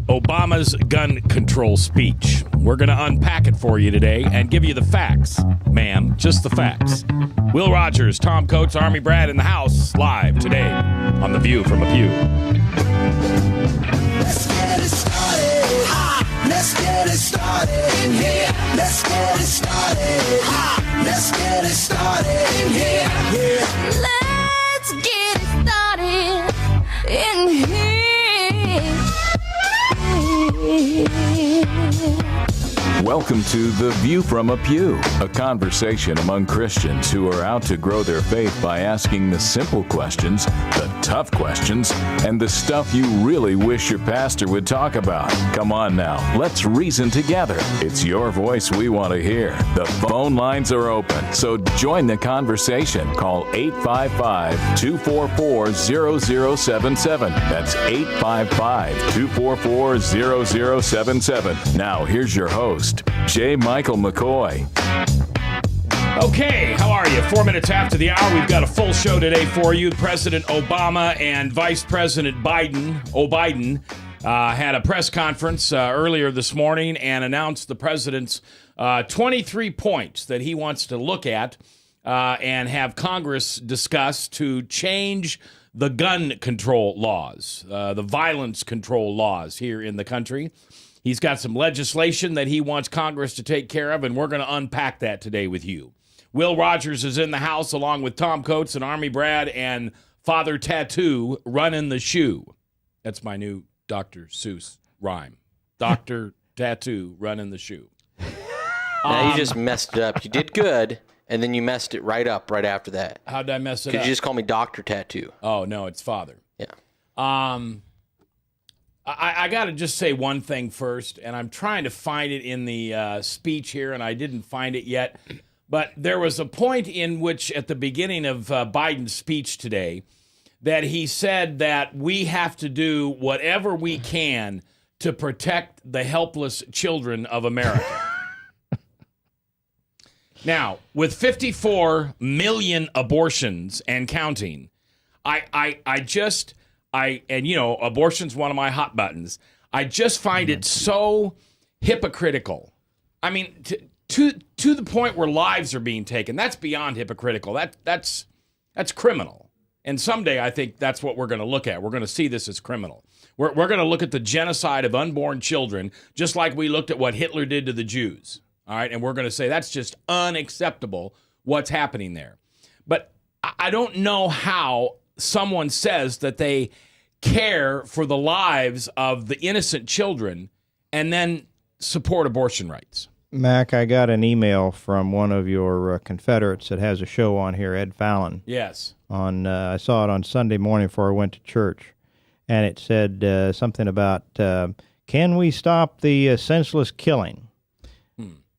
Obama's gun control speech. We're going to unpack it for you today and give you the facts, ma'am, just the facts. Will Rogers, Tom Coates, Army Brad in the house, live today on The View from a Pew. Let's get it started. Let's get it started in here. Let's get it started. Let's get it started in here. Let's get it started in here. Welcome to The View from a Pew, a conversation among Christians who are out to grow their faith by asking the simple questions, the tough questions, and the stuff you really wish your pastor would talk about. Come on now, let's reason together. It's your voice we want to hear. The phone lines are open, so join the conversation. Call 855-244-0077. That's 855-244-0077. Now, here's your host, J. Michael McCoy. Okay, how are you? 4 minutes after the hour, we've got a full show today for you. President Obama and Vice President Biden had a press conference earlier this morning and announced the president's 23 points that he wants to look at and have Congress discuss to change the gun control laws, the violence control laws here in the country. He's got some legislation that he wants Congress to take care of, and we're going to unpack that today with you. Will Rogers is in the house along with Tom Coates and Army Brad and Father Tattoo running the shoe. That's my new Dr. Seuss rhyme. Dr. Tattoo running the shoe. Now you just messed it up. You did good, and then you messed it right up right after that. How'd I mess it Could up? you just call me Dr. Tattoo? Oh, no, it's Father. Yeah. I got to just say one thing first, and I'm trying to find it in the speech here, and I didn't find it yet. But there was a point in which, at the beginning of Biden's speech today, that he said that we have to do whatever we can to protect the helpless children of America. Now, with 54 million abortions and counting, abortion's one of my hot buttons. I just find it so hypocritical. I mean, to the point where lives are being taken. That's beyond hypocritical. That's criminal. And someday I think that's what we're going to look at. We're going to see this as criminal. We're going to look at the genocide of unborn children, just like we looked at what Hitler did to the Jews. All right, and we're going to say that's just unacceptable what's happening there. But I don't know how someone says that they care for the lives of the innocent children and then support abortion rights. Mac, I got an email from one of your Confederates that has a show on here, Ed Fallon. Yes. I saw it on Sunday morning before I went to church, and it said something about, can we stop the senseless killing?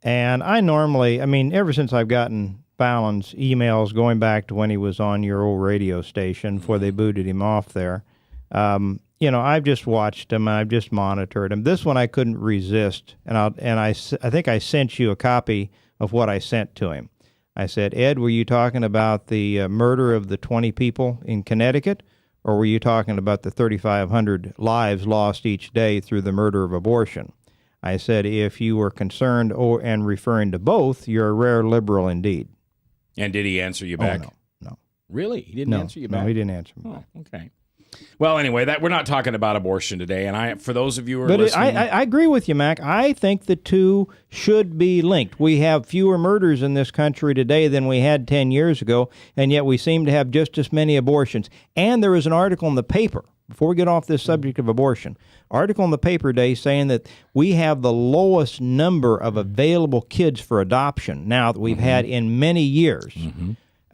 And ever since I've gotten Fallon's emails going back to when he was on your old radio station before they booted him off there, I've just watched him. I've just monitored him. This one I couldn't resist, and I think I sent you a copy of what I sent to him. I said, Ed, were you talking about the murder of the 20 people in Connecticut, or were you talking about the 3,500 lives lost each day through the murder of abortion? I said, if you were concerned and referring to both, you're a rare liberal indeed. And did he answer you back? Oh, no. Really? He didn't answer you back? No, he didn't answer me back. Oh, okay. Well, anyway, we're not talking about abortion today, and for those of you who are listening... I agree with you, Mac. I think the two should be linked. We have fewer murders in this country today than we had 10 years ago, and yet we seem to have just as many abortions. And there was an article in the paper, before we get off this subject of abortion, article in the paper today saying that we have the lowest number of available kids for adoption now that we've had in many years.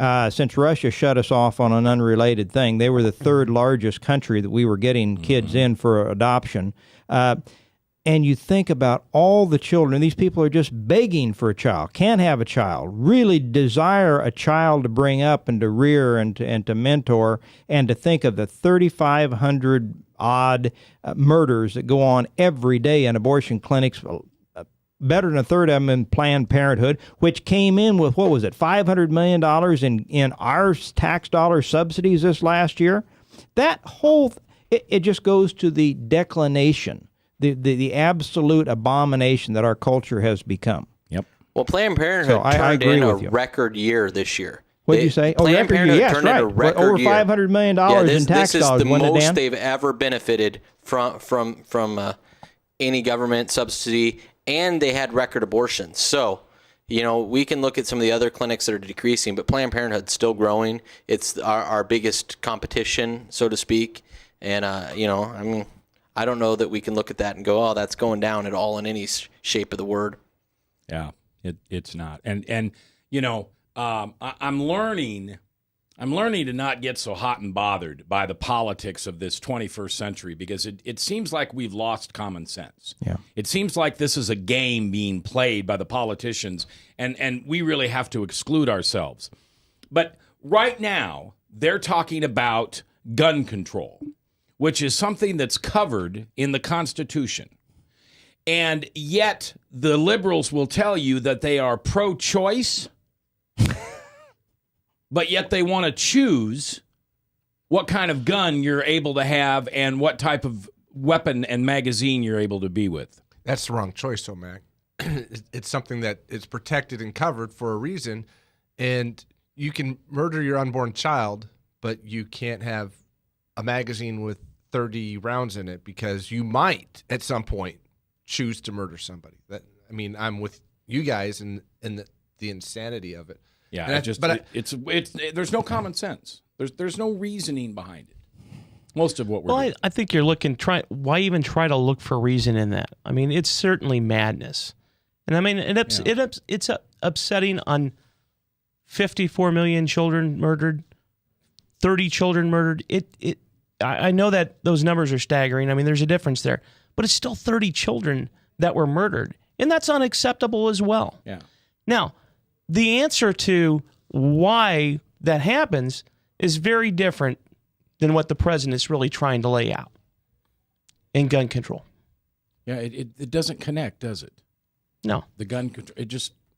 Since Russia shut us off on an unrelated thing. They were the third largest country that we were getting kids in for adoption. And you think about all the children. These people are just begging for a child, can't have a child, really desire a child to bring up and to rear and to mentor, and to think of the 3,500 odd murders that go on every day in abortion clinics. Better than a third of them in Planned Parenthood, which came in with, what was it, $500 million in our tax dollar subsidies this last year. That whole, it just goes to the declination the absolute abomination that our culture has become. Yep. Well, Planned Parenthood So I turned agree in a with you. record year this year. What did you say? Planned record year. Parenthood Yes, turned in right. a record Over year. $500 million in tax this is dollars. the wasn't it, most Dan? they've ever benefited from any government subsidy, and they had record abortions. So, we can look at some of the other clinics that are decreasing, but Planned Parenthood's still growing. It's our biggest competition, so to speak. And, I don't know that we can look at that and go, oh, that's going down at all in any shape of the word. Yeah, it's not. And I'm learning to not get so hot and bothered by the politics of this 21st century, because it seems like we've lost common sense. Yeah. It seems like this is a game being played by the politicians, and we really have to exclude ourselves. But right now, they're talking about gun control, which is something that's covered in the Constitution. And yet the liberals will tell you that they are pro-choice, but yet they want to choose what kind of gun you're able to have and what type of weapon and magazine you're able to be with. That's the wrong choice, though, Mac. It's something that is protected and covered for a reason, and you can murder your unborn child, but you can't have a magazine with 30 rounds in it because you might, at some point, choose to murder somebody. I'm with you guys in the insanity of it. Yeah, there's no common sense. There's no reasoning behind it. Most of what we're doing. I think you're why even try to look for reason in that? I mean, it's certainly madness. And I mean, it's upsetting on 54 million children murdered, 30 children murdered. I know that those numbers are staggering. I mean, there's a difference there. But it's still 30 children that were murdered. And that's unacceptable as well. Yeah. Now, the answer to why that happens is very different than what the president is really trying to lay out in gun control. Yeah, it doesn't connect, does it? No. The gun control,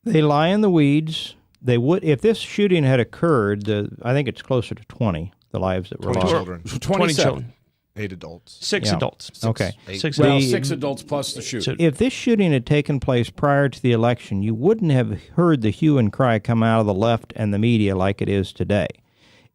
They lie in the weeds. They would, if this shooting had occurred, I think it's closer to 20, the lives that were 20 lost. children. 20 children. 8 adults. 6 Yeah. adults. Okay. 6 Well, adults. 6 adults plus the shooter. If this shooting had taken place prior to the election, you wouldn't have heard the hue and cry come out of the left and the media like it is today.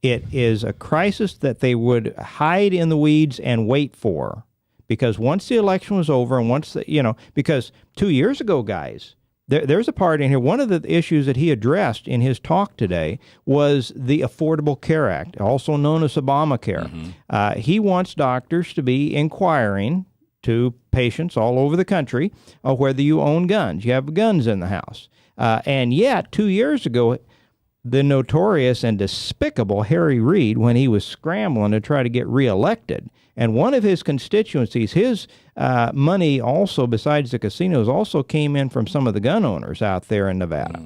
It is a crisis that they would hide in the weeds and wait for, because once the election was over and because 2 years ago, guys, there's a part in here. One of the issues that he addressed in his talk today was the Affordable Care Act, also known as Obamacare. Mm-hmm. He wants doctors to be inquiring to patients all over the country whether you own guns. You have guns in the house. And yet, 2 years ago, the notorious and despicable Harry Reid, when he was scrambling to try to get reelected, and one of his constituencies, his money also, besides the casinos, also came in from some of the gun owners out there in Nevada.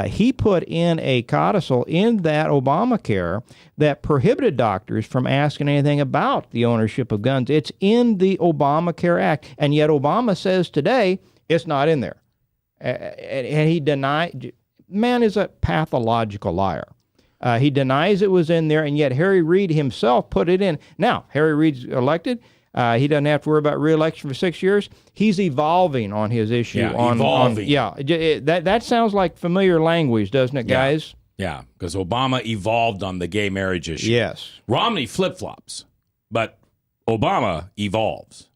He put in a codicil in that Obamacare that prohibited doctors from asking anything about the ownership of guns. It's in the Obamacare Act, and yet Obama says today it's not in there. And he denied. Man is a pathological liar. He denies it was in there, and yet Harry Reid himself put it in. Now, Harry Reid's elected. He doesn't have to worry about re-election for 6 years. He's evolving on his issue. Evolving. That sounds like familiar language, doesn't it, guys? Yeah, because Obama evolved on the gay marriage issue. Yes. Romney flip-flops, but Obama evolves.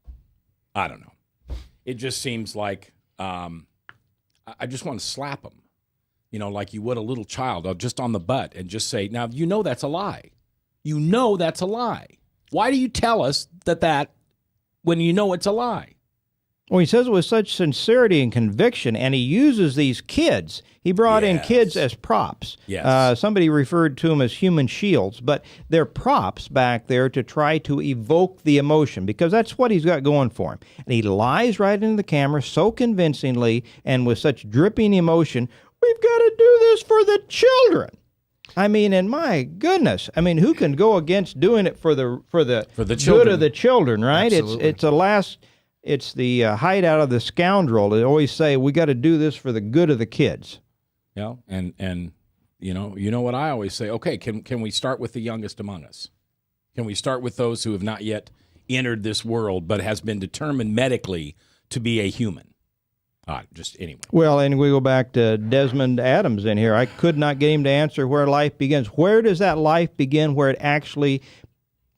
I don't know. It just seems like I just want to slap him. Like you would a little child, just on the butt, and just say, now, that's a lie. That's a lie. Why do you tell us that when you know it's a lie? Well, he says it with such sincerity and conviction, and he uses these kids. He brought in kids as props. Yes. Somebody referred to them as human shields, but they're props back there to try to evoke the emotion, because that's what he's got going for him. And he lies right into the camera so convincingly and with such dripping emotion. We've got to do this for the children. I mean, and my goodness, who can go against doing it for the good of the children, right? Absolutely. It's the hideout of the scoundrel. They always say we got to do this for the good of the kids. Yeah, and you know what I always say? Okay, can we start with the youngest among us? Can we start with those who have not yet entered this world, but has been determined medically to be a human. Just anyway. Well, and we go back to Desmond Adams in here. I could not get him to answer where life begins. Where does that life begin where it actually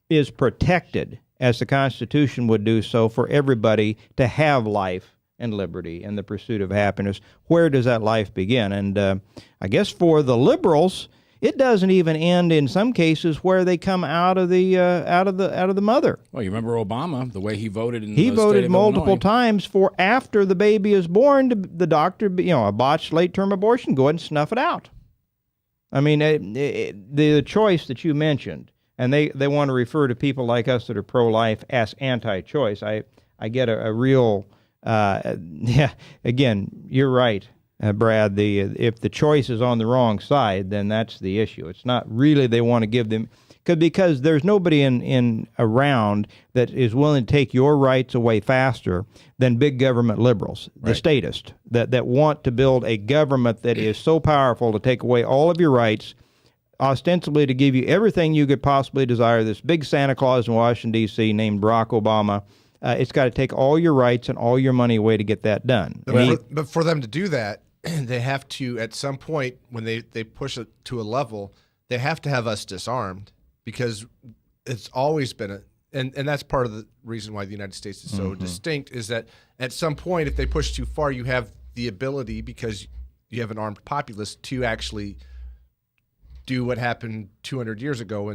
is protected, as the Constitution would do so, for everybody to have life and liberty and the pursuit of happiness? Where does that life begin? And I guess for the liberals, it doesn't even end in some cases where they come out of the mother. Well, you remember Obama, the way he voted in he the voted state of multiple Illinois. times for after the baby is born, the doctor, a botched late-term abortion, go ahead and snuff it out. I mean, the choice that you mentioned, and they want to refer to people like us that are pro-life as anti-choice. I get a real, again, you're right. Brad, if the choice is on the wrong side, then that's the issue. It's not really they want to give them, because there's nobody in around that is willing to take your rights away faster than big government liberals, the statists, that want to build a government that is so powerful to take away all of your rights, ostensibly to give you everything you could possibly desire. This big Santa Claus in Washington, D.C., named Barack Obama, it's got to take all your rights and all your money away to get that done. But for them to do that, they have to, at some point, when they push it to a level, they have to have us disarmed, because it's always been and that's part of the reason why the United States is so distinct, is that at some point, if they push too far, you have the ability, because you have an armed populace, to actually do what happened 200 years ago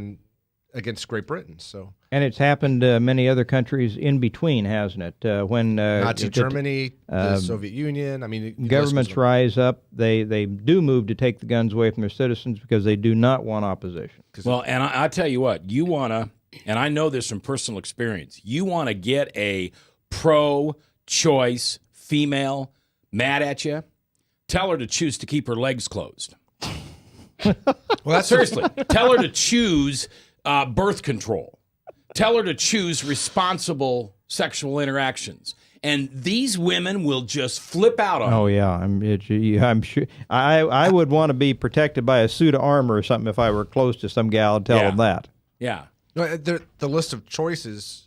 against Great Britain. So. And it's happened many other countries in between, hasn't it? When Nazi Germany, the Soviet Union. I mean, governments rise up. They do move to take the guns away from their citizens because they do not want opposition. Well, and I tell you what, you want to, and I know this from personal experience, you want to get a pro-choice female mad at you, tell her to choose to keep her legs closed. Well, seriously, tell her to choose birth control. Tell her to choose responsible sexual interactions. And these women will just flip out on you. Yeah, I'm sure. I would want to be protected by a suit of armor or something if I were close to some gal and tell them that. Yeah. The list of choices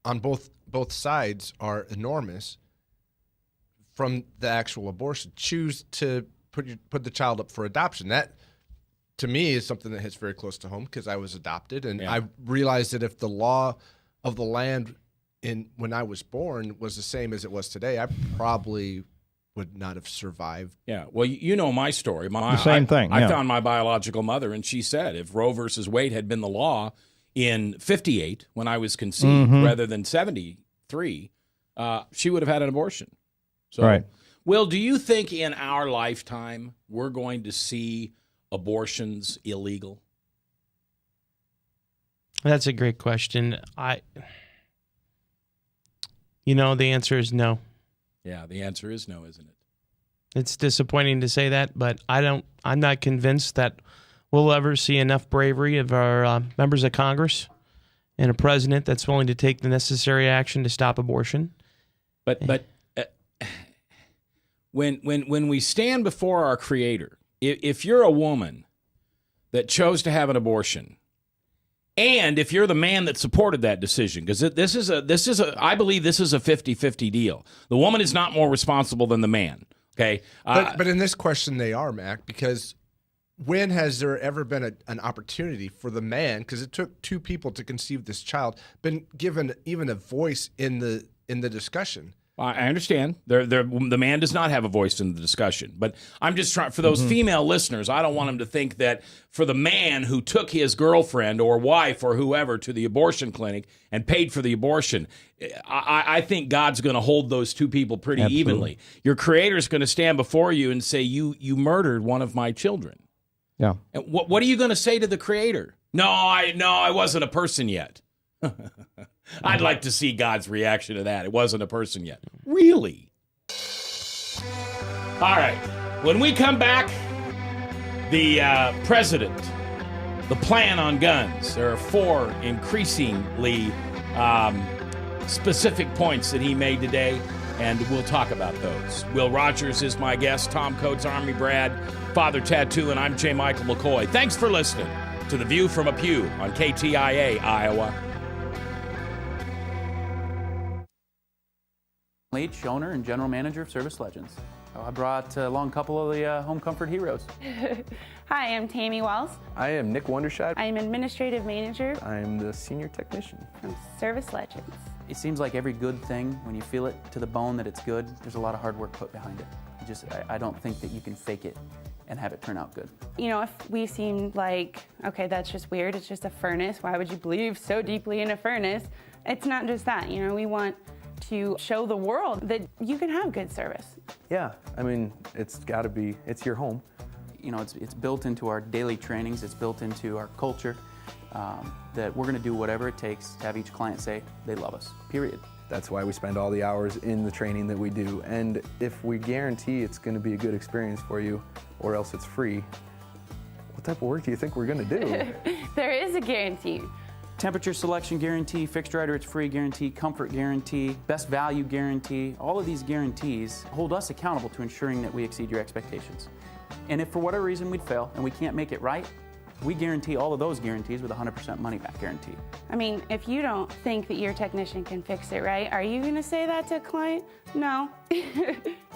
on both sides are enormous. From the actual abortion, choose to put the child up for adoption. That, to me, is something that hits very close to home, because I was adopted, and I realized that if the law of the land when I was born was the same as it was today, I probably would not have survived. Yeah, well, you know my story. The same thing. I found my biological mother, and she said if Roe versus Wade had been the law in 58 when I was conceived rather than 73, she would have had an abortion. So, right. Will, do you think in our lifetime we're going to see abortions illegal? That's a great question. The answer is no. Yeah, the answer is no, isn't it? It's disappointing to say that, but I'm not convinced that we'll ever see enough bravery of our members of Congress and a president that's willing to take the necessary action to stop abortion. But when we stand before our Creator, if you're a woman that chose to have an abortion, and if you're the man that supported that decision, because I believe this is a 50-50 deal. The woman is not more responsible than the man. Okay, but in this question they are, Mac, because when has there ever been an opportunity for the man, because it took two people to conceive this child, been given even a voice in the discussion? I understand. The man does not have a voice in the discussion. But I'm just trying, for those female listeners, I don't want them to think that for the man who took his girlfriend or wife or whoever to the abortion clinic and paid for the abortion, I think God's going to hold those two people pretty evenly. Your Creator's going to stand before you and say, you murdered one of my children. Yeah. And what are you going to say to the Creator? No, I wasn't a person yet. I'd like to see God's reaction to that. It wasn't a person yet. Really? All right. When we come back, the president, the plan on guns. There are 4 increasingly specific points that he made today, and we'll talk about those. Will Rogers is my guest. Tom Coates, Army Brad, Father Tattoo, and I'm J. Michael McCoy. Thanks for listening to The View from a Pew on KTIA, Iowa. Leach, owner and general manager of Service Legends. I brought along a couple of the home comfort heroes. Hi, I'm Tammy Wells. I am Nick Wondershot. I am administrative manager I am the senior technician from Service Legends. It seems like every good thing, when you feel it to the bone that it's good, there's a lot of hard work put behind it. I don't think that you can fake it and have it turn out good. You know, if we seem like, okay, that's just weird, it's just a furnace, why would you believe so deeply in a furnace? It's not just that, you know, we want to show the world that you can have good service. Yeah, I mean, it's got to be, it's your home. You know, it's built into our daily trainings, it's built into our culture, that we're going to do whatever it takes to have each client say they love us, period. That's why we spend all the hours in the training that we do. And if we guarantee it's going to be a good experience for you, or else it's free, what type of work do you think we're going to do? There is a guarantee. Temperature selection guarantee, fixed right or it's free guarantee, comfort guarantee, best value guarantee. All of these guarantees hold us accountable to ensuring that we exceed your expectations. And if for whatever reason we'd fail and we can't make it right, we guarantee all of those guarantees with a 100% money back guarantee. I mean, if you don't think that your technician can fix it right, are you going to say that to a client? No.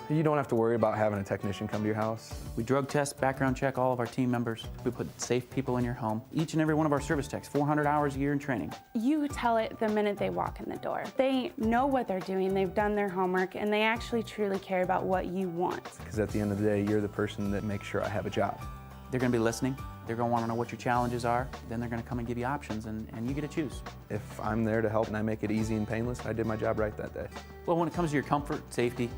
You don't have to worry about having a technician come to your house. We drug test, background check all of our team members. We put safe people in your home. Each and every one of our service techs, 400 hours a year in training. You tell it the minute they walk in the door. They know what they're doing, they've done their homework, and they actually truly care about what you want. Because at the end of the day, you're the person that makes sure I have a job. They're going to be listening. They're going to want to know what your challenges are. Then they're going to come and give you options, and you get to choose. If I'm there to help and I make it easy and painless, I did my job right that day. Well, when it comes to your comfort, safety,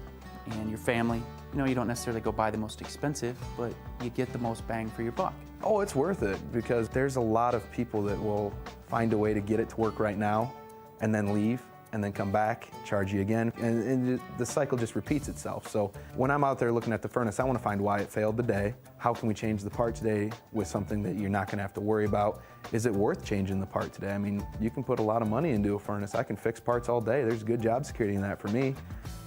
and your family, you know, you don't necessarily go buy the most expensive, but you get the most bang for your buck. Oh, it's worth it, because there's a lot of people that will find a way to get it to work right now and then leave and then come back, charge you again, and the cycle just repeats itself. So when I'm out there looking at the furnace, I want to find why it failed today. How can we change the part today with something that you're not going to have to worry about? Is it worth changing the part today? I mean, you can put a lot of money into a furnace. I can fix parts all day. There's good job security in that for me,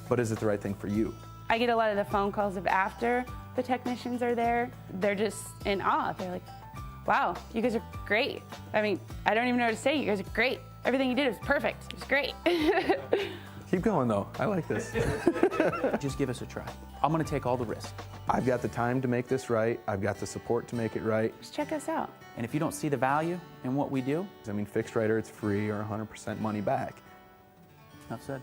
but is it the right thing for you? I get a lot of the phone calls of after the technicians are there. They're just in awe. They're like, wow, you guys are great. I mean, I don't even know what to say. You guys are great. Everything you did was perfect. It was great. Keep going though, I like this. Just give us a try. I'm gonna take all the risk. I've got the time to make this right. I've got the support to make it right. Just check us out. And if you don't see the value in what we do, I mean, fixed right or it's free or 100% money back. enough said.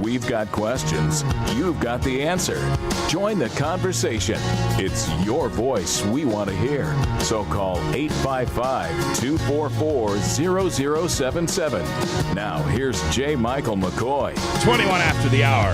We've got questions. You've got the answer. Join the conversation. It's your voice we want to hear. So call 855-244-0077. Now, here's J. Michael McCoy. 21 after the hour.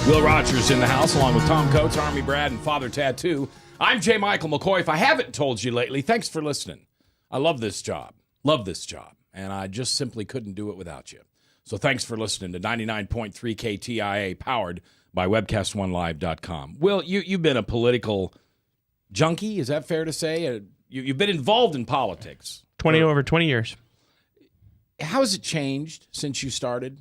Will Rogers in the house, along with Tom Coates, Army Brad, and Father Tattoo. I'm J. Michael McCoy. If I haven't told you lately, thanks for listening. I love this job. Love this job. And I just simply couldn't do it without you. So thanks for listening to 99.3 KTIA, powered by WebcastOneLive.com. Will, you've been a political junkie, is that fair to say? You've been involved in politics. Over 20 years. How has it changed since you started?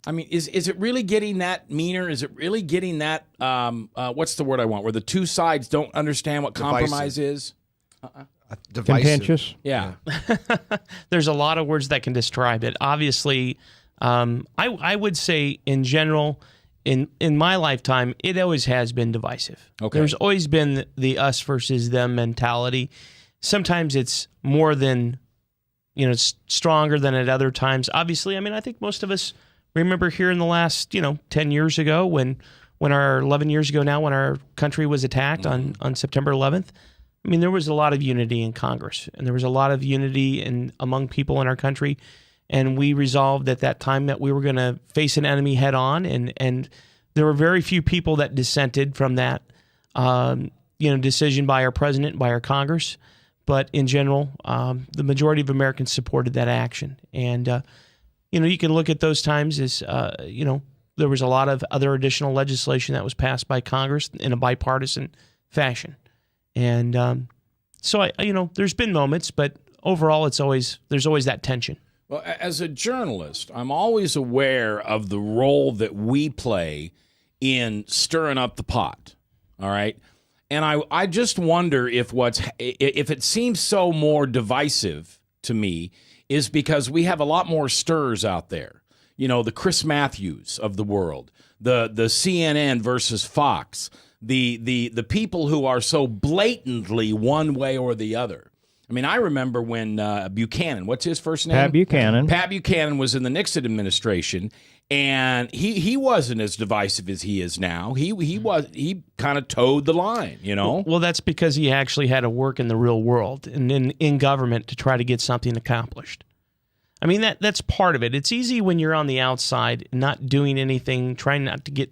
I mean, is it really getting that meaner? Is it really getting that, what's the word I want, where the two sides don't understand what compromise is? Divisive. Contentious. Yeah. There's a lot of words that can describe it. Obviously, I would say in general, in my lifetime, it always has been divisive. Okay. There's always been the us versus them mentality. Sometimes it's more than, it's stronger than at other times. Obviously, I mean, I think most of us remember here in the last, 10 years ago when 11 years ago now, when our country was attacked on September 11th. I mean, there was a lot of unity in Congress, and there was a lot of unity among people in our country, and we resolved at that time that we were going to face an enemy head on, and there were very few people that dissented from that, decision by our president, by our Congress, but in general, the majority of Americans supported that action, and you can look at those times as there was a lot of other additional legislation that was passed by Congress in a bipartisan fashion. And so, there's been moments, but overall, there's always that tension. Well, as a journalist, I'm always aware of the role that we play in stirring up the pot. All right. And I just wonder if if it seems so more divisive to me is because we have a lot more stirs out there. You know, the Chris Matthews of the world, the CNN versus Fox, the people who are so blatantly one way or the other. I mean, I remember when Buchanan, what's his first name? Pat Buchanan. Pat Buchanan was in the Nixon administration, and he wasn't as divisive as he is now. He kind of towed the line, you know? Well, that's because he actually had to work in the real world and in government to try to get something accomplished. I mean, that's part of it. It's easy when you're on the outside, not doing anything, trying not to get,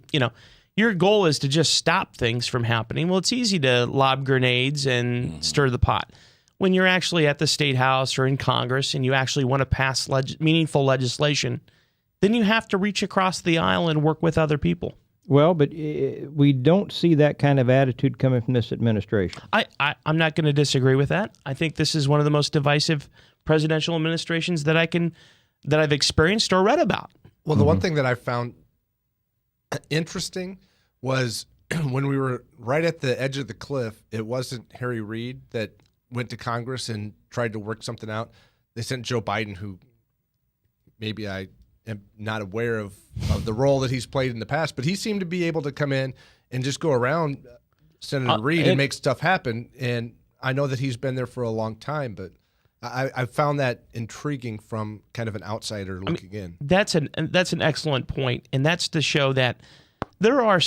your goal is to just stop things from happening. Well, it's easy to lob grenades and stir the pot. When you're actually at the State House or in Congress and you actually want to pass meaningful legislation, then you have to reach across the aisle and work with other people. Well, but we don't see that kind of attitude coming from this administration. I'm not going to disagree with that. I think this is one of the most divisive presidential administrations that I've experienced or read about. Well, the one thing that I found interesting was when we were right at the edge of the cliff, it wasn't Harry Reid that went to Congress and tried to work something out. They sent Joe Biden, who maybe I am not aware of the role that he's played in the past, but he seemed to be able to come in and just go around Senator Reid and make stuff happen. And I know that he's been there for a long time, but I found that intriguing from kind of an outsider looking in. That's an excellent point, and that's to show that there are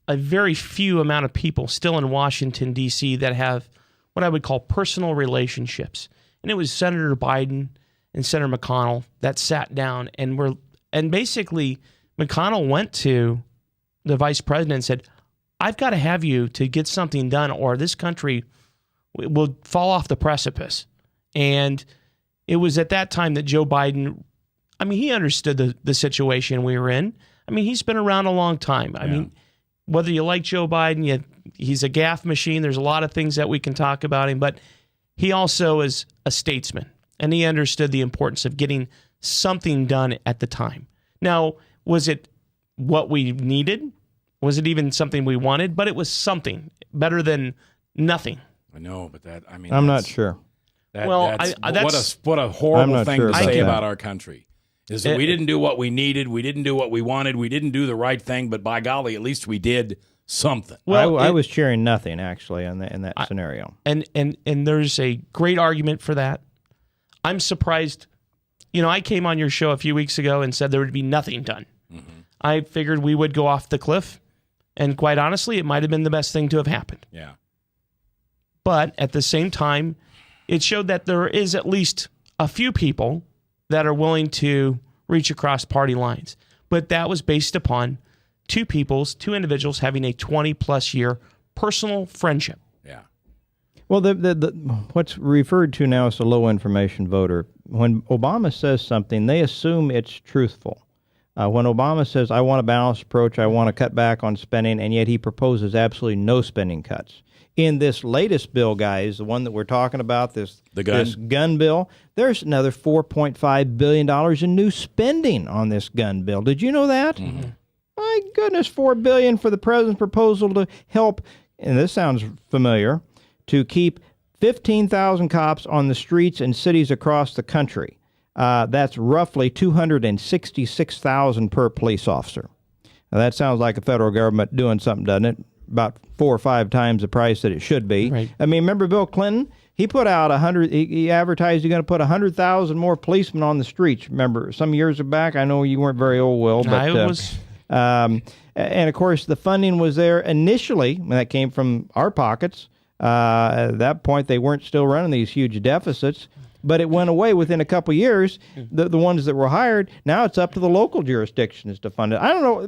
a very few amount of people still in Washington, D.C. that have what I would call personal relationships. And it was Senator Biden and Senator McConnell that sat down and basically McConnell went to the vice president and said, I've got to have you to get something done or this country will fall off the precipice. And it was at that time that Joe Biden, he understood the situation we were in. He's been around a long time. I mean, whether you like Joe Biden, he's a gaffe machine. There's a lot of things that we can talk about him, but he also is a statesman, and he understood the importance of getting something done at the time. Now, was it what we needed? Was it even something we wanted? But it was something better than nothing. I know, but I'm not sure. What a horrible thing to say about our country. Is that we didn't do what we needed, we didn't do what we wanted, we didn't do the right thing, but by golly, at least we did something. Well, I was cheering nothing actually in that scenario. And there's a great argument for that. I'm surprised. I came on your show a few weeks ago and said there would be nothing done. Mm-hmm. I figured we would go off the cliff, and quite honestly, it might have been the best thing to have happened. Yeah. But at the same time, it showed that there is at least a few people that are willing to reach across party lines. But that was based upon two individuals having a 20-plus year personal friendship. Yeah. Well, what's referred to now as the low-information voter, when Obama says something, they assume it's truthful. When Obama says, I want a balanced approach, I want to cut back on spending, and yet he proposes absolutely no spending cuts. In this latest bill, guys, the one that we're talking about, this gun bill, there's another $4.5 billion in new spending on this gun bill. Did you know that? Mm-hmm. My goodness, $4 billion for the president's proposal to help, and this sounds familiar, to keep 15,000 cops on the streets in cities across the country. That's roughly $266,000 per police officer. Now, that sounds like the federal government doing something, doesn't it? About 4 or 5 times the price that it should be. Right. Remember Bill Clinton? He put out he advertised he's going to put 100,000 more policemen on the streets. Remember, some years back, I know you weren't very old, Will, but I was. And of course, the funding was there initially, when that came from our pockets. At that point, they weren't still running these huge deficits. But it went away within a couple of years, the ones that were hired. Now it's up to the local jurisdictions to fund it. I don't know.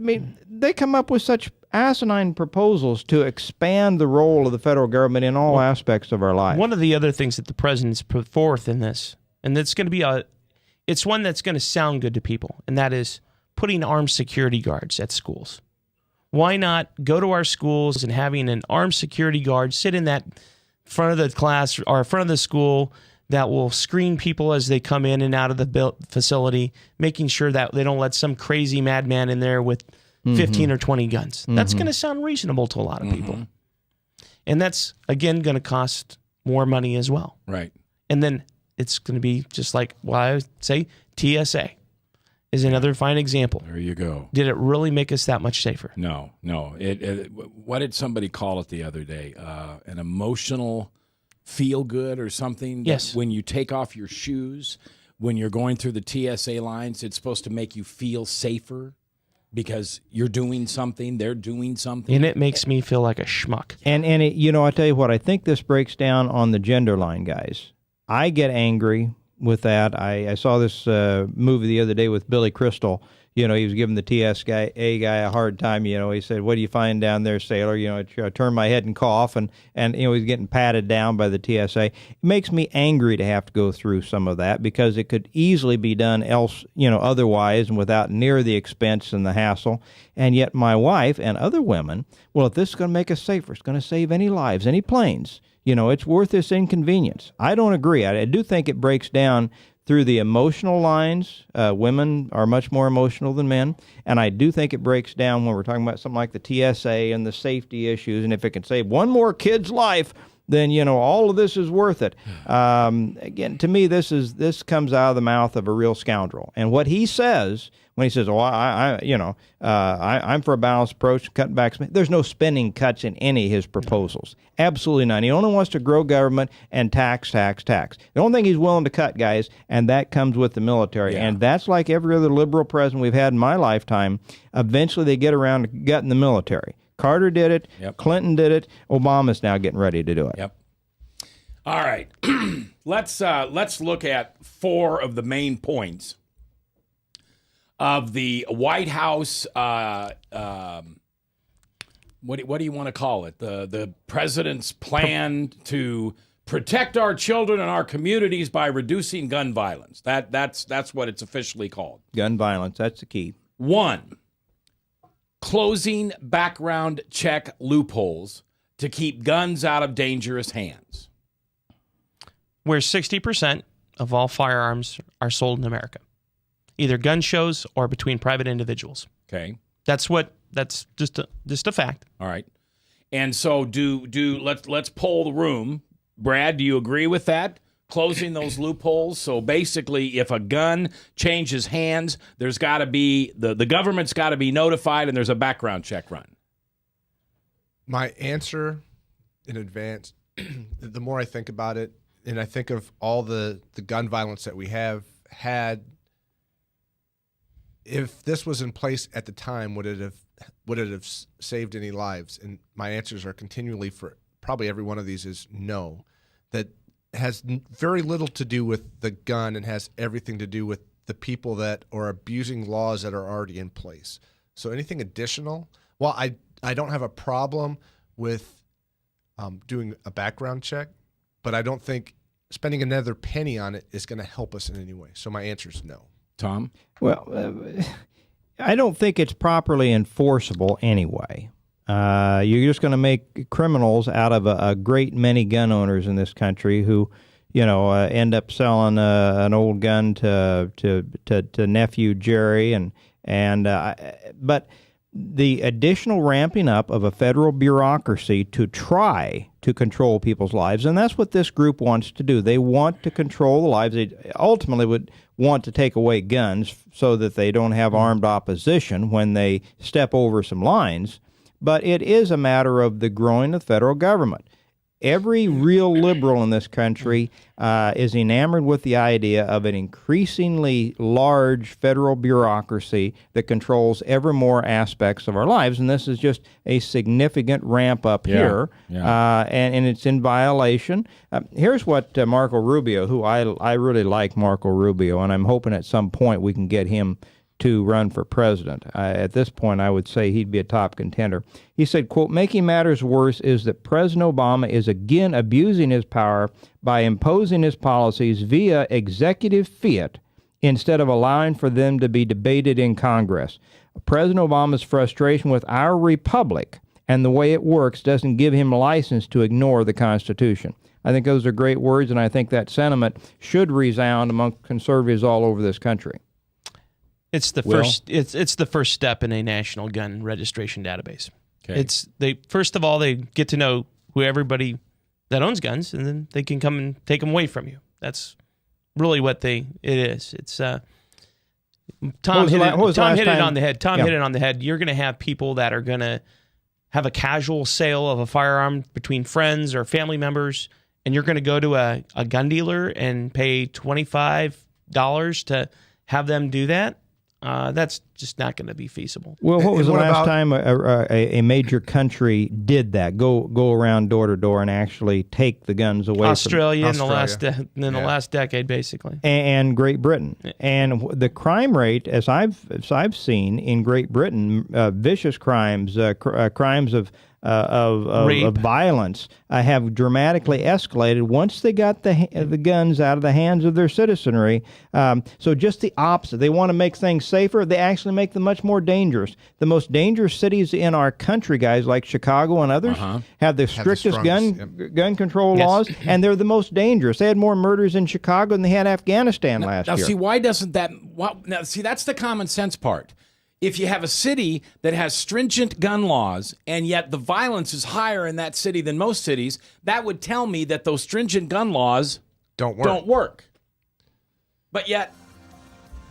They come up with such asinine proposals to expand the role of the federal government in all aspects of our life. One of the other things that the president's put forth in this, and it's going to be it's one that's going to sound good to people, and that is putting armed security guards at schools. Why not go to our schools and having an armed security guard sit in that front of the class or front of the school, that will screen people as they come in and out of the facility, making sure that they don't let some crazy madman in there with 15 or 20 guns. That's going to sound reasonable to a lot of people. And that's, again, going to cost more money as well. Right. And then it's going to be just like, well, I would say TSA is another fine example. There you go. Did it really make us that much safer? No. What did somebody call it the other day? An emotional feel good or something? Yes. When you take off your shoes, when you're going through the TSA lines, it's supposed to make you feel safer because you're doing something, they're doing something. And it makes me feel like a schmuck. And it, you know, I tell you what, I think this breaks down on the gender line, guys. I get angry with that. I saw this movie the other day with Billy Crystal. You know, he was giving the TSA guy a hard time. You know, he said, "What do you find down there, sailor?" You know, I turn my head and cough, and you know, he's getting patted down by the TSA. It makes me angry to have to go through some of that because it could easily be done else, you know, otherwise and without near the expense and the hassle. And yet my wife and other women, well, if this is going to make us safer, it's going to save any lives, any planes, you know, it's worth this inconvenience. I don't agree. I do think it breaks down through the emotional lines. Women are much more emotional than men. And I do think it breaks down when we're talking about something like the TSA and the safety issues. And if it can save one more kid's life, then, you know, all of this is worth it. Again, to me, this comes out of the mouth of a real scoundrel. And what he says when he says, "Oh, I'm for a balanced approach, cutting back," there's no spending cuts in any of his proposals. Absolutely none. He only wants to grow government and tax. The only thing he's willing to cut, guys, and that comes with the military. Yeah. And that's like every other liberal president we've had in my lifetime. Eventually they get around to gutting the military. Carter did it. Yep. Clinton did it. Obama's now getting ready to do it. Yep. All right. Let's look at 4 of the main points of the White House. What do you want to call it? The president's plan to protect our children and our communities by reducing gun violence. That's what it's officially called. Gun violence. That's the key. 1, closing background check loopholes to keep guns out of dangerous hands. Where 60% of all firearms are sold in America, either gun shows or between private individuals. Okay. That's just a fact. All right. And so let's poll the room. Brad, do you agree with that? Closing those loopholes. So basically, if a gun changes hands, there's got to be the government's got to be notified, and there's a background check run. My answer in advance, the more I think about it, and I think of all the gun violence that we have had, if this was in place at the time, would it have saved any lives? And my answers are continually for probably every one of these is no. That has very little to do with the gun and has everything to do with the people that are abusing laws that are already in place. So anything additional, well, I don't have a problem with doing a background check, but I don't think spending another penny on it is going to help us in any way. So my answer is no. Tom? Well, I don't think it's properly enforceable anyway. You're just going to make criminals out of a great many gun owners in this country who, you know, end up selling an old gun to nephew Jerry, but the additional ramping up of a federal bureaucracy to try to control people's lives, and that's what this group wants to do. They want to control the lives. They ultimately would want to take away guns so that they don't have armed opposition when they step over some lines. But it is a matter of the growing of the federal government. Every real liberal in this country is enamored with the idea of an increasingly large federal bureaucracy that controls ever more aspects of our lives, and this is just a significant ramp up here, and it's in violation. Here's what Marco Rubio, who I really like Marco Rubio, and I'm hoping at some point we can get him to run for president. At this point, I would say he'd be a top contender. He said, quote, "Making matters worse is that President Obama is again abusing his power by imposing his policies via executive fiat instead of allowing for them to be debated in Congress. President Obama's frustration with our republic and the way it works doesn't give him a license to ignore the Constitution." I think those are great words, and I think that sentiment should resound among conservatives all over this country. It's the first. It's the first step in a national gun registration database. Okay. First of all they get to know who everybody that owns guns, and then they can come and take them away from you. That's really what it is. It's Tom hit it on the head. Tom hit it on the head. You're going to have people that are going to have a casual sale of a firearm between friends or family members, and you're going to go to a gun dealer and pay $25 to have them do that. That's just not going to be feasible. Well, what was the last time a major country did that? Go around door to door and actually take the guns away Australia from in the last decade, basically, and Great Britain. And the crime rate, as I've seen in Great Britain, vicious crimes, crimes of violence have dramatically escalated once they got the guns out of the hands of their citizenry. So just the opposite. They want to make things safer. They actually make them much more dangerous. The most dangerous cities in our country, guys, like Chicago and others, have the strictest gun control laws, and they're the most dangerous. They had more murders in Chicago than they had Afghanistan last year. Now, see, why doesn't that... Now, see, that's the common sense part. If you have a city that has stringent gun laws and yet the violence is higher in that city than most cities, that would tell me that those stringent gun laws don't work. But yet,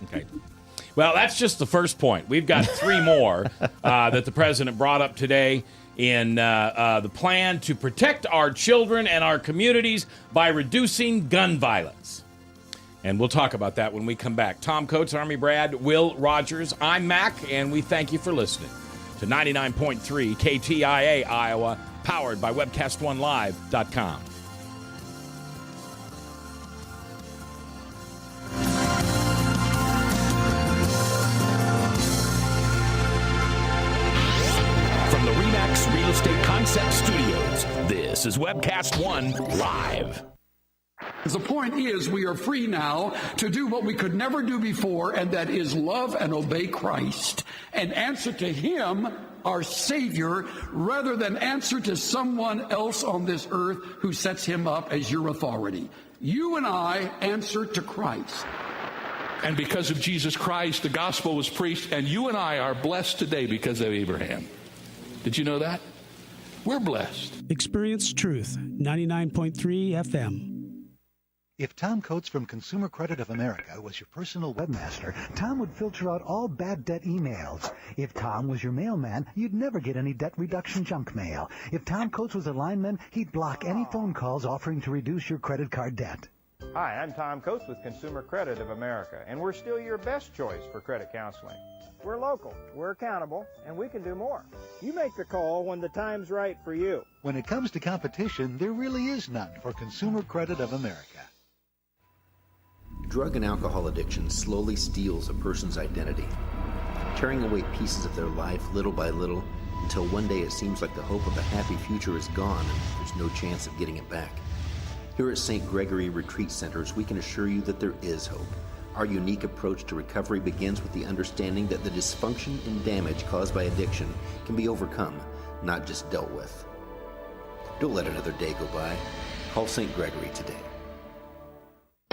okay. Well, that's just the first point. We've got three more that the president brought up today in the plan to protect our children and our communities by reducing gun violence. And we'll talk about that when we come back. Tom Coates, Army Brad, Will Rogers. I'm Mac, and we thank you for listening to 99.3 KTIA Iowa, powered by WebcastOneLive.com. From the RE/MAX Real Estate Concept Studios, this is Webcast One Live. The point is, we are free now to do what we could never do before, and that is love and obey Christ and answer to Him, our Savior, rather than answer to someone else on this earth who sets Him up as your authority. You and I answer to Christ. And because of Jesus Christ, the gospel was preached, and you and I are blessed today because of Abraham. Did you know that? We're blessed. Experience Truth, 99.3 FM. If Tom Coates from Consumer Credit of America was your personal webmaster, Tom would filter out all bad debt emails. If Tom was your mailman, you'd never get any debt reduction junk mail. If Tom Coates was a lineman, he'd block any phone calls offering to reduce your credit card debt. Hi, I'm Tom Coates with Consumer Credit of America, and we're still your best choice for credit counseling. We're local, we're accountable, and we can do more. You make the call when the time's right for you. When it comes to competition, there really is none for Consumer Credit of America. Drug and alcohol addiction slowly steals a person's identity, tearing away pieces of their life little by little until one day it seems like the hope of a happy future is gone and there's no chance of getting it back. Here at St. Gregory Retreat Centers, we can assure you that there is hope. Our unique approach to recovery begins with the understanding that the dysfunction and damage caused by addiction can be overcome, not just dealt with. Don't let another day go by. Call St. Gregory today.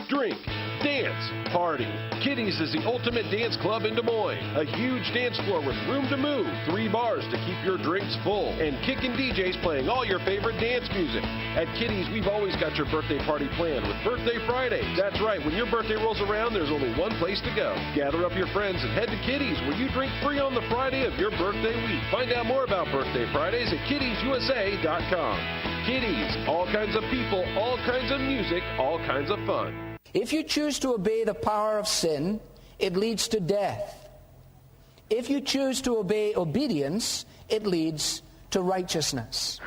Drink, dance, party. Kitty's is the ultimate dance club in Des Moines. A huge dance floor with room to move, 3 bars to keep your drinks full, and kickin' DJs playing all your favorite dance music. At Kitty's, we've always got your birthday party planned with Birthday Fridays. That's right, when your birthday rolls around, there's only one place to go. Gather up your friends and head to Kitty's, where you drink free on the Friday of your birthday week. Find out more about Birthday Fridays at kittiesusa.com. Kitty's, all kinds of people, all kinds of music, all kinds of fun. If you choose to obey the power of sin, it leads to death. If you choose to obey obedience, it leads to righteousness.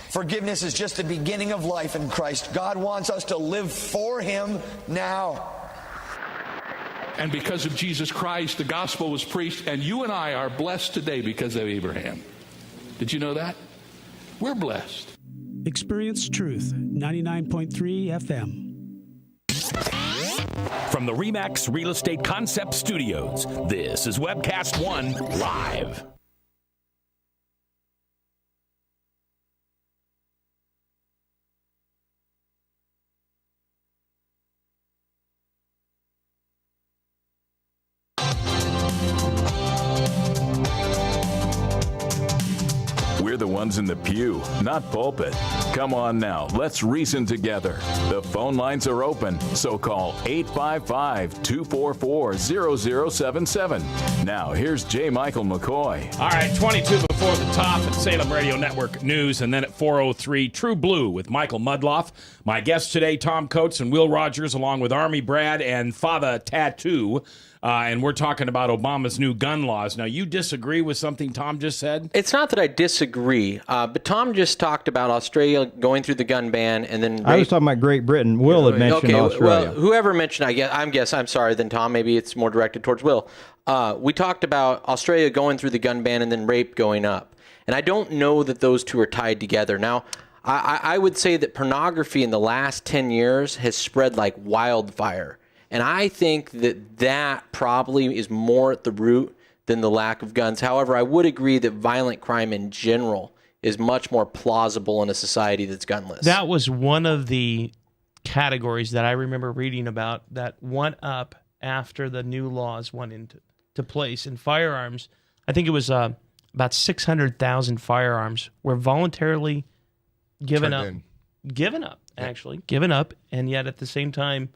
Forgiveness is just the beginning of life in Christ. God wants us to live for Him now. And because of Jesus Christ, the gospel was preached, and you and I are blessed today because of Abraham. Did you know that? We're blessed. Experience Truth, 99.3 FM. From the RE/MAX Real Estate Concept Studios, this is Webcast One Live. one's in the pew, not pulpit. Come on now, let's reason together. The phone lines are open, so call 855-244-0077. Now, here's J. Michael McCoy. All right, 22 before the top at Salem Radio Network News, and then at 4:03, True Blue with Michael Mudloff. My guests today, Tom Coates and Will Rogers, along with Army Brad and Father Tattoo. And we're talking about Obama's new gun laws. Now, you disagree with something Tom just said? It's not that I disagree, but Tom just talked about Australia going through the gun ban, and then I was talking about Great Britain. Will had mentioned Australia. Well, whoever mentioned, I'm sorry, then Tom, maybe it's more directed towards Will. We talked about Australia going through the gun ban and then rape going up. And I don't know that those two are tied together. Now, I would say that pornography in the last 10 years has spread like wildfire. And I think that probably is more at the root than the lack of guns. However, I would agree that violent crime in general is much more plausible in a society that's gunless. That was one of the categories that I remember reading about that went up after the new laws went into place. In firearms, I think it was about 600,000 firearms were voluntarily given up, and yet at the same time,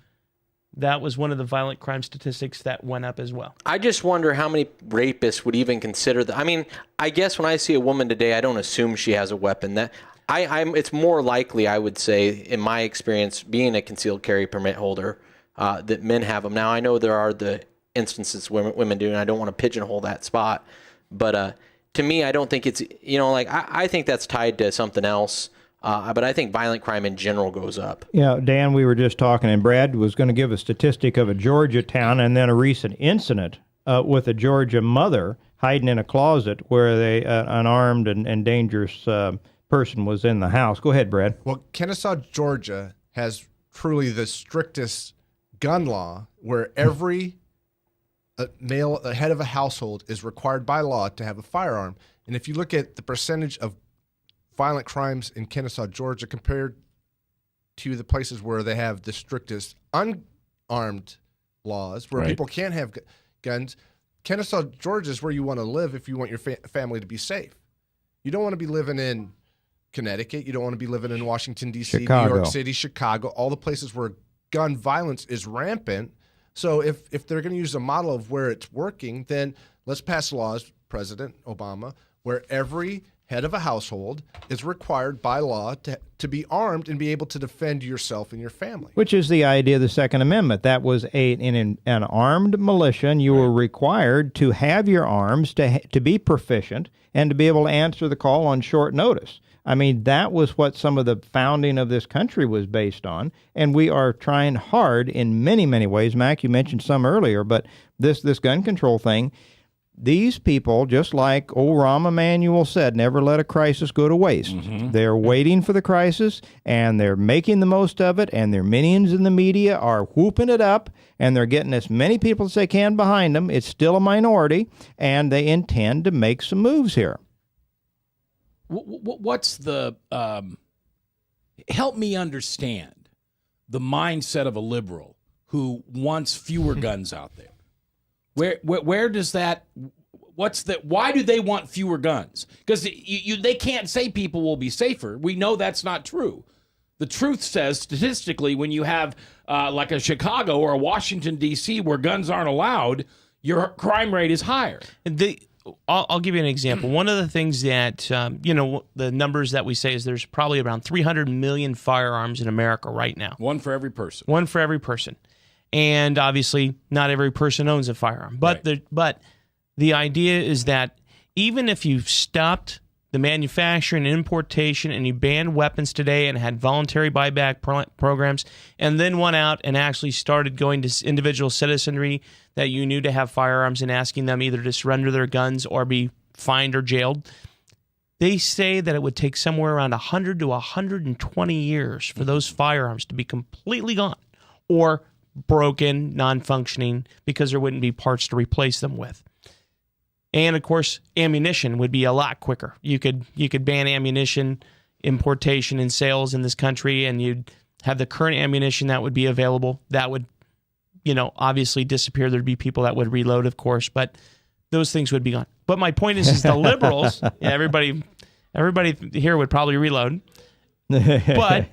that was one of the violent crime statistics that went up as well. I just wonder how many rapists would even consider that. I mean, I guess when I see a woman today, I don't assume she has a weapon. It's more likely, I would say, in my experience, being a concealed carry permit holder, that men have them. Now, I know there are the instances women do, and I don't want to pigeonhole that spot. But to me, I don't think it's, I think that's tied to something else. But I think violent crime in general goes up. Yeah, Dan, we were just talking, and Brad was going to give a statistic of a Georgia town and then a recent incident with a Georgia mother hiding in a closet where an armed and dangerous person was in the house. Go ahead, Brad. Well, Kennesaw, Georgia has truly the strictest gun law where every male head of a household is required by law to have a firearm. And if you look at the percentage of violent crimes in Kennesaw, Georgia, compared to the places where they have the strictest unarmed laws, where people can't have guns, Kennesaw, Georgia is where you want to live if you want your family to be safe. You don't want to be living in Connecticut. You don't want to be living in Washington, D.C., New York City, Chicago, all the places where gun violence is rampant. So if they're going to use a model of where it's working, then let's pass laws, President Obama, where every head of a household is required by law to be armed and be able to defend yourself and your family. Which is the idea of the Second Amendment. That was an armed militia, and you were required to have your arms to be proficient and to be able to answer the call on short notice. I mean, that was what some of the founding of this country was based on, and we are trying hard in many, many ways. Mac, you mentioned some earlier, but this gun control thing, these people, just like old Rahm Emanuel said, never let a crisis go to waste. Mm-hmm. They're waiting for the crisis, and they're making the most of it, and their minions in the media are whooping it up, and they're getting as many people as they can behind them. It's still a minority, and they intend to make some moves here. What's the help me understand the mindset of a liberal who wants fewer guns out there? Where does that? What's that? Why do they want fewer guns? Because they can't say people will be safer. We know that's not true. The truth says statistically, when you have like a Chicago or a Washington D.C. where guns aren't allowed, your crime rate is higher. I'll give you an example. One of the things that, the numbers that we say is there's probably around 300 million firearms in America right now. One for every person. One for every person. And obviously, not every person owns a firearm. But the idea is that even if you've stopped the manufacturing and importation and you banned weapons today and had voluntary buyback programs and then went out and actually started going to individual citizenry that you knew to have firearms and asking them either to surrender their guns or be fined or jailed, they say that it would take somewhere around 100 to 120 years for those firearms to be completely gone or broken, non-functioning, because there wouldn't be parts to replace them with. And of course, ammunition would be a lot quicker. You could ban ammunition importation and sales in this country, and you'd have the current ammunition that would be available. That would, obviously disappear. There'd be people that would reload, of course, but those things would be gone. But my point is the liberals, everybody Everybody here would probably reload. But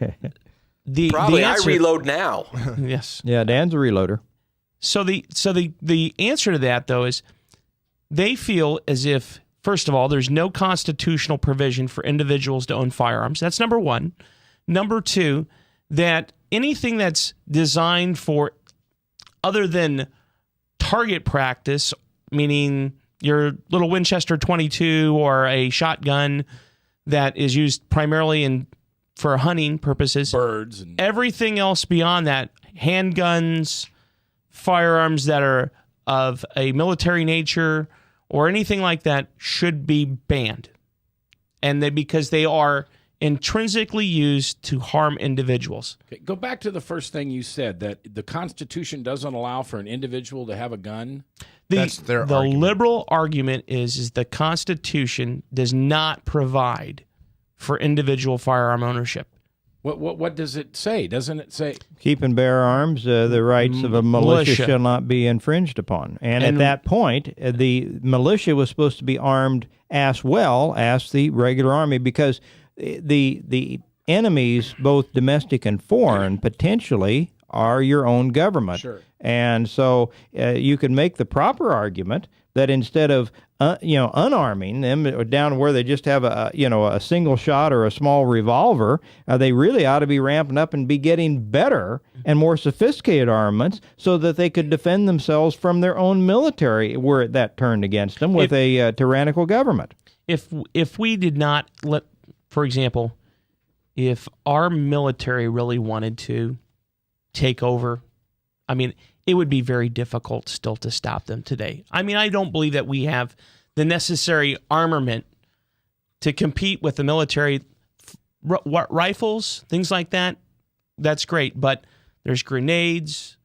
the answer, I reload now. Yes. Yeah, Dan's a reloader. So the answer to that, though, is they feel as if, first of all, there's no constitutional provision for individuals to own firearms. That's number one. Number two, that anything that's designed for other than target practice, meaning your little Winchester 22 or a shotgun that is used primarily for hunting purposes, birds, and everything else beyond that, handguns, firearms that are of a military nature or anything like that, should be banned. And because they are intrinsically used to harm individuals. Okay, go back to the first thing you said, that the Constitution doesn't allow for an individual to have a gun. That's their The argument. liberal argument is the Constitution does not provide for individual firearm ownership. What does it say? Doesn't it say keep and bear arms? The rights of a militia shall not be infringed upon. And at that point, the militia was supposed to be armed as well as the regular army, because the enemies, both domestic and foreign, potentially are your own government. Sure. And so you can make the proper argument that instead of unarming them down where they just have a single shot or a small revolver, they really ought to be ramping up and be getting better and more sophisticated armaments so that they could defend themselves from their own military were that turned against them with a tyrannical government. If we did not let, for example, if our military really wanted to take over, I mean, it would be very difficult still to stop them today. I mean, I don't believe that we have the necessary armament to compete with the military. Rifles, things like that, that's great. But there's grenades,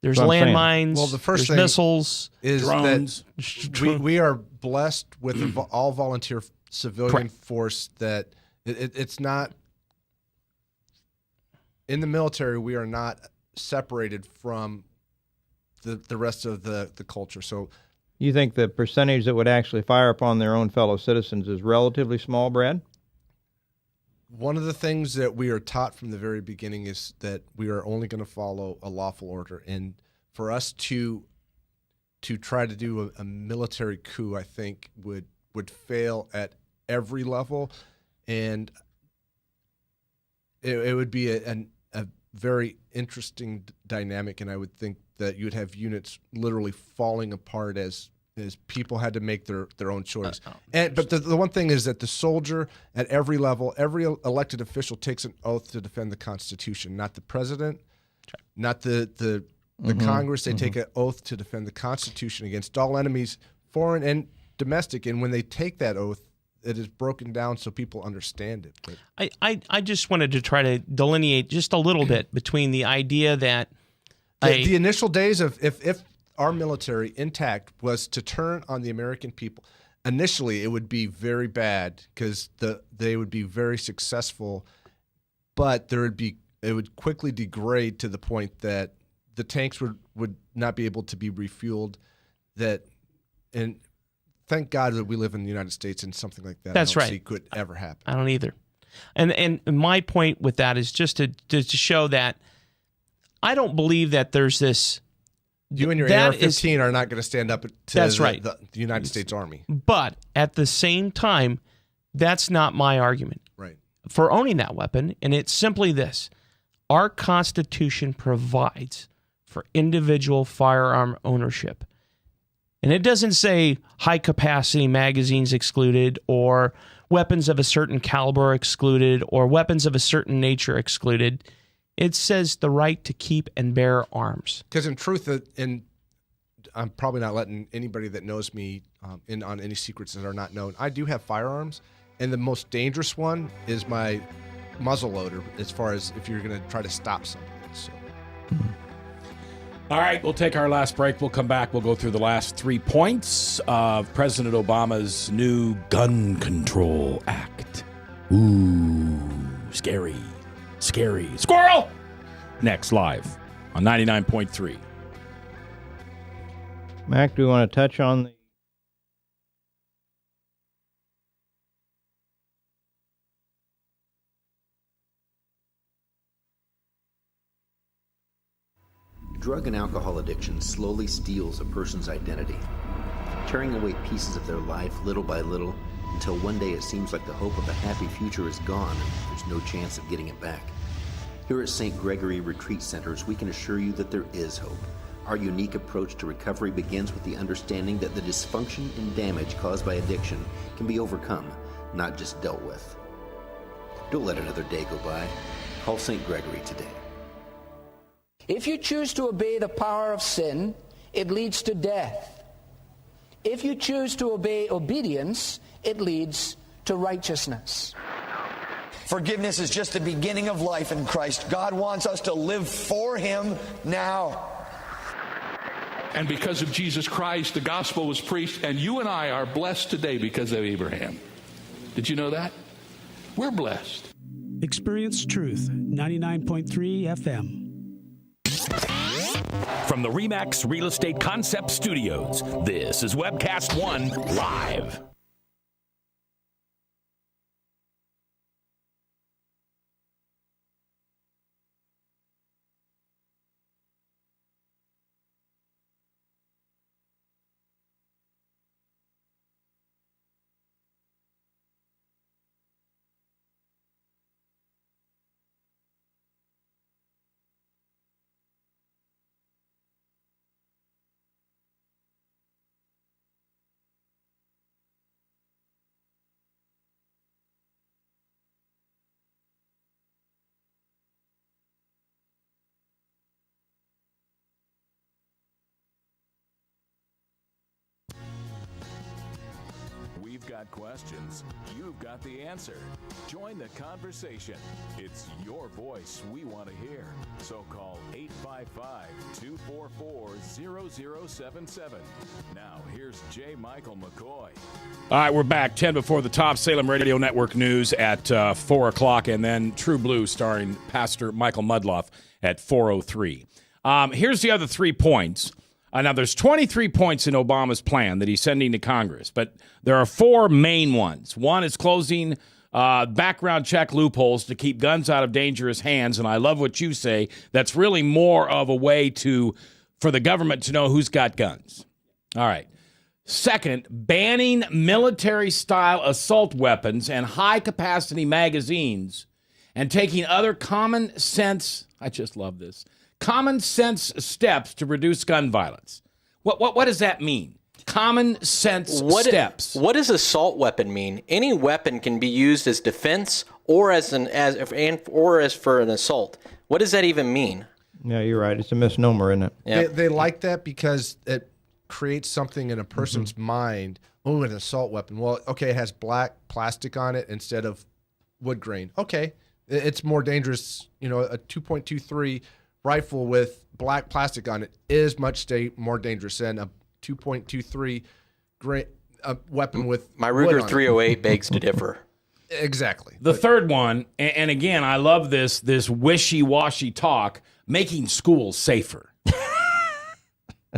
there's landmines, well, the first there's thing missiles, is drones. That we are blessed with an all volunteer civilian force that it's not in the military. We are not separated from the rest of the culture. So you think the percentage that would actually fire upon their own fellow citizens is relatively small, Brad? One of the things that we are taught from the very beginning is that we are only going to follow a lawful order. And for us to try to do a military coup, I think would fail at every level. And it would be a very interesting dynamic, and I would think that you would have units literally falling apart as people had to make their own choice. But the one thing is that the soldier at every level, every elected official takes an oath to defend the Constitution, not the president, not the Congress. They take an oath to defend the Constitution against all enemies, foreign and domestic. And when they take that oath, it is broken down so people understand it. But I just wanted to try to delineate just a little bit between the idea that the initial days of if our military intact was to turn on the American people, initially it would be very bad because they would be very successful, but it would quickly degrade to the point that the tanks would not be able to be refueled. And thank God that we live in the United States and something like that That's I don't right. see could ever happen. I don't either. And my point with that is just to show that I don't believe that there's this. You and your AR-15 are not going to stand up to the United States Army. But at the same time, that's not my argument for owning that weapon. And it's simply this. Our Constitution provides for individual firearm ownership. And it doesn't say high-capacity magazines excluded or weapons of a certain caliber excluded or weapons of a certain nature excluded. It says the right to keep and bear arms. Because in truth, I'm probably not letting anybody that knows me in on any secrets that are not known. I do have firearms, and the most dangerous one is my muzzle loader as far as if you're going to try to stop somebody. So. All right, we'll take our last break. We'll come back. We'll go through the last 3 points of President Obama's new Gun Control Act. Ooh, scary. Scary. Squirrel! Next, live on 99.3. Mac, do we want to touch on the Drug and alcohol addiction slowly steals a person's identity, tearing away pieces of their life little by little until one day it seems like the hope of a happy future is gone and there's no chance of getting it back. Here at St. Gregory Retreat Centers, we can assure you that there is hope. Our unique approach to recovery begins with the understanding that the dysfunction and damage caused by addiction can be overcome, not just dealt with. Don't let another day go by. Call St. Gregory today. If you choose to obey the power of sin, it leads to death. If you choose to obey obedience, it leads to righteousness. Forgiveness is just the beginning of life in Christ. God wants us to live for Him now. And because of Jesus Christ, the gospel was preached, and you and I are blessed today because of Abraham. Did you know that? We're blessed. Experience Truth, 99.3 FM. From the RE/MAX Real Estate Concept Studios, this is Webcast One Live. We've got questions. You've got the answer. Join the conversation. It's your voice we want to hear. So call 855-244-0077. Now, here's J. Michael McCoy. All right, we're back. 10 before the top. Salem Radio Network News at 4 o'clock, and then True Blue starring Pastor Michael Mudloff at 4:03. Here's the other 3 points. Now, there's 23 points in Obama's plan that he's sending to Congress, but there are 4 main ones. One is closing background check loopholes to keep guns out of dangerous hands, and I love what you say. That's really more of a way for the government to know who's got guns. All right. Second, banning military-style assault weapons and high-capacity magazines and taking other common sense, I just love this, common sense steps to reduce gun violence. What does that mean? Common sense steps. What does assault weapon mean? Any weapon can be used as defense or as for an assault. What does that even mean? Yeah, you're right. It's a misnomer, isn't it? Yeah. They like that because it creates something in a person's mind. Oh, an assault weapon. Well, okay, it has black plastic on it instead of wood grain. Okay, it's more dangerous. You know, a 2.23 rifle with black plastic on it is much more dangerous than a 2.23 weapon with my Ruger 308 begs to differ. Exactly. The third one, and again, I love this wishy-washy talk, making schools safer.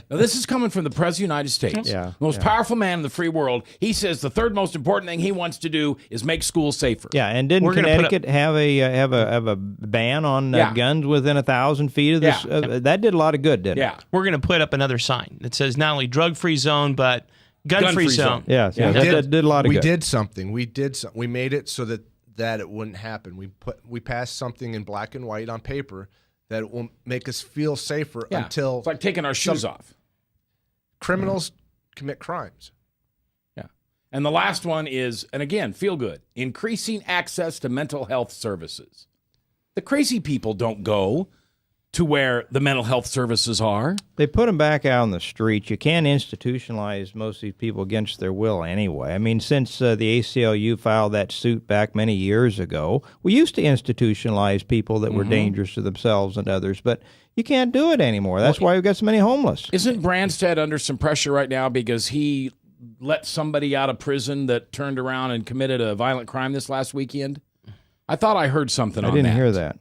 Now, this is coming from the President of the United States, the most powerful man in the free world. He says the third most important thing he wants to do is make schools safer. Yeah, and didn't Connecticut have a ban on guns within 1,000 feet of this? That did a lot of good, didn't it? We're going to put up another sign that says not only drug-free zone, but gun-free zone. That did a lot of good. We did something. We made it so that it wouldn't happen. We passed something in black and white on paper that will make us feel safer until... It's like taking our shoes off. Criminals commit crimes. Yeah. And the last one is, and again, feel good, increasing access to mental health services. The crazy people don't go to where the mental health services are. They put them back out on the streets. You can't institutionalize most of these people against their will anyway. I mean, since the ACLU filed that suit back many years ago, we used to institutionalize people that were dangerous to themselves and others, but you can't do it anymore. That's why we've got so many homeless. Isn't Branstad under some pressure right now because he let somebody out of prison that turned around and committed a violent crime this last weekend? I thought I heard something on that. I didn't hear that.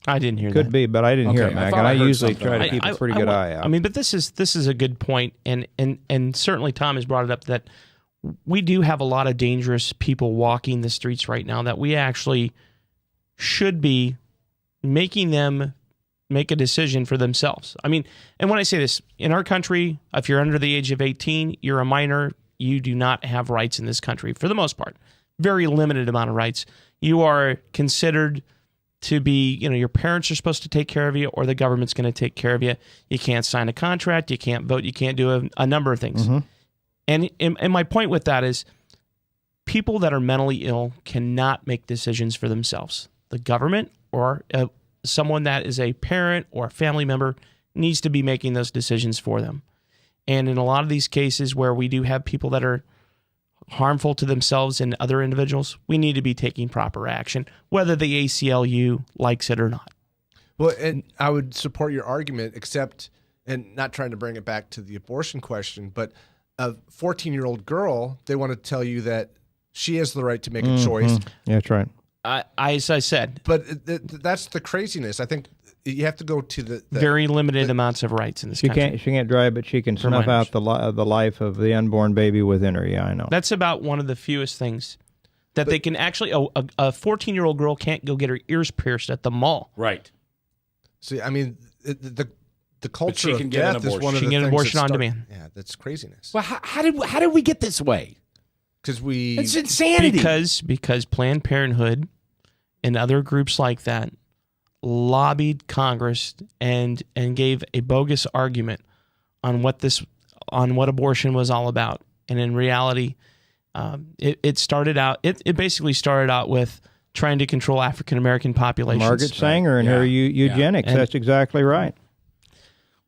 I didn't hear that. Could be, but I didn't hear it, Mac. And I usually try to keep a pretty good eye out. I mean, but this is a good point, and certainly Tom has brought it up that we do have a lot of dangerous people walking the streets right now that we actually should be making them make a decision for themselves. I mean, and when I say this, in our country, if you're under the age of 18, you're a minor, you do not have rights in this country for the most part. Very limited amount of rights. You are considered to be, your parents are supposed to take care of you, or the government's going to take care of you. You can't sign a contract, you can't vote, you can't do a number of things. Mm-hmm. And my point with that is people that are mentally ill cannot make decisions for themselves. The government or someone that is a parent or a family member needs to be making those decisions for them. And in a lot of these cases where we do have people that are harmful to themselves and other individuals, we need to be taking proper action, whether the ACLU likes it or not. Well, and I would support your argument, except, and not trying to bring it back to the abortion question, but a 14-year-old girl, they want to tell you that she has the right to make a choice. Yeah, that's right. As I said. But that's the craziness. I think you have to go to the very limited amounts of rights in this country. She can't drive, but she can snuff out the life of the unborn baby within her. Yeah, I know. That's about one of the fewest things that they can actually. A 14-year-old girl can't go get her ears pierced at the mall. Right. See, I mean, the culture of death is one of the things. She can get an abortion on demand. Yeah, that's craziness. Well, how did we get this way? Because it's insanity. Because Planned Parenthood and other groups like that lobbied Congress and gave a bogus argument on what abortion was all about. And in reality, it started out. It basically started out with trying to control African American populations. Margaret Sanger and her eugenics. That's exactly right.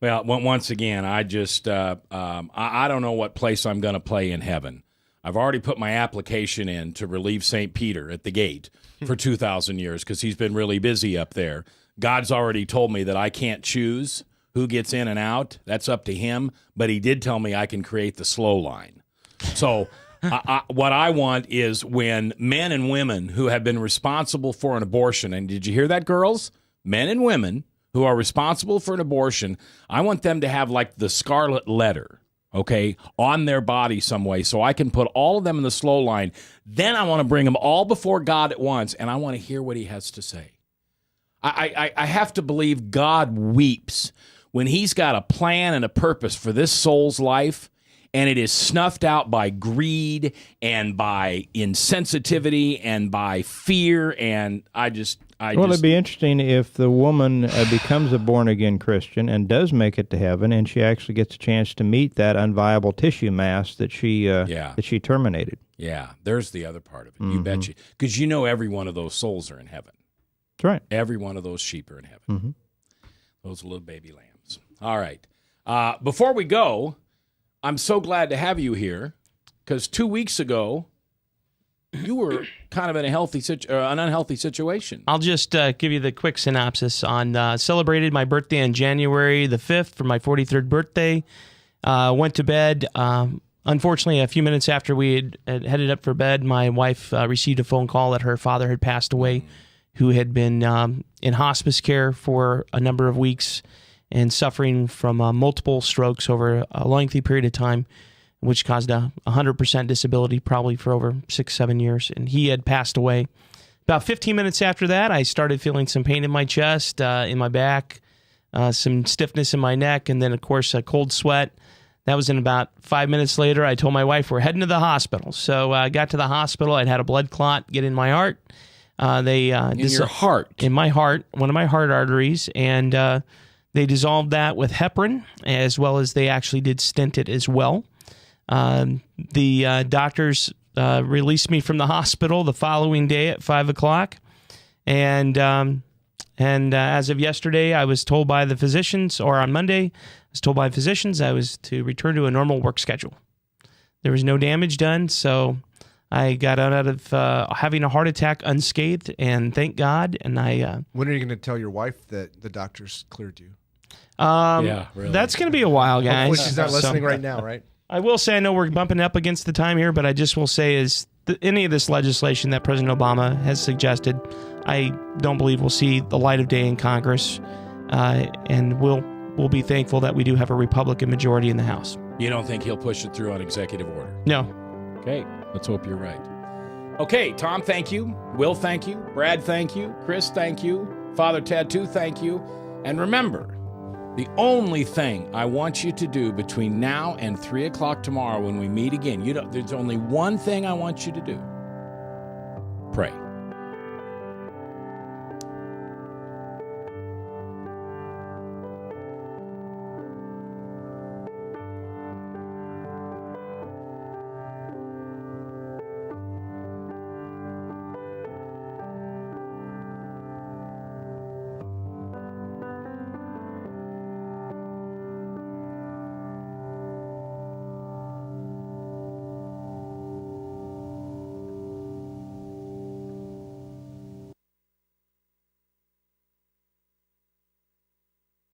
Well, once again, I just I don't know what place I'm going to play in heaven. I've already put my application in to relieve St. Peter at the gate for 2,000 years because he's been really busy up there. God's already told me that I can't choose who gets in and out. That's up to him. But he did tell me I can create the slow line. So what I want is when men and women who have been responsible for an abortion, and did you hear that, girls? Men and women who are responsible for an abortion, I want them to have like the scarlet letter, okay, on their body some way so I can put all of them in the slow line. Then I want to bring them all before God at once, and I want to hear what he has to say. I have to believe God weeps when he's got a plan and a purpose for this soul's life, and it is snuffed out by greed and by insensitivity and by fear, and it'd be interesting if the woman becomes a born-again Christian and does make it to heaven, and she actually gets a chance to meet that unviable tissue mass that she terminated. Yeah, there's the other part of it. You betcha. Because every one of those souls are in heaven. That's right. Every one of those sheep are in heaven. Those little baby lambs. All right. Before we go, I'm so glad to have you here because 2 weeks ago, you were kind of in an unhealthy situation. I'll just give you the quick synopsis on celebrated my birthday on January the 5th for my 43rd birthday. Went to bed. Unfortunately, a few minutes after we had headed up for bed, my wife received a phone call that her father had passed away, who had been in hospice care for a number of weeks and suffering from multiple strokes over a lengthy period of time, which caused a 100% disability probably for over 6-7 years. And he had passed away. About 15 minutes after that, I started feeling some pain in my chest, in my back, some stiffness in my neck, and then, of course, a cold sweat. That was in about 5 minutes later. I told my wife we're heading to the hospital. So I got to the hospital. I'd had a blood clot get in my heart. Your heart? In my heart, one of my heart arteries, and they dissolved that with heparin, as well as they actually did stent it as well. The doctors released me from the hospital the following day at 5 o'clock, and as of yesterday, I was told by the physicians, or on Monday, I was told by physicians I was to return to a normal work schedule. There was no damage done, so I got out of having a heart attack unscathed, and thank God. And when are you going to tell your wife that the doctors cleared you? Yeah, really. That's going to be a while, guys. Hopefully she's not listening right now, right? I will say I know we're bumping up against the time here, but I just will say is any of this legislation that President Obama has suggested, I don't believe we'll see the light of day in Congress, and we'll be thankful that we do have a Republican majority in the House. You don't think he'll push it through on executive order? No. Okay, let's hope you're right. Okay, Tom, thank you. Will, thank you. Brad, thank you. Chris, thank you. Father Ted, too, thank you. And remember, the only thing I want you to do between now and 3 o'clock tomorrow when we meet again, there's only one thing I want you to do. Pray.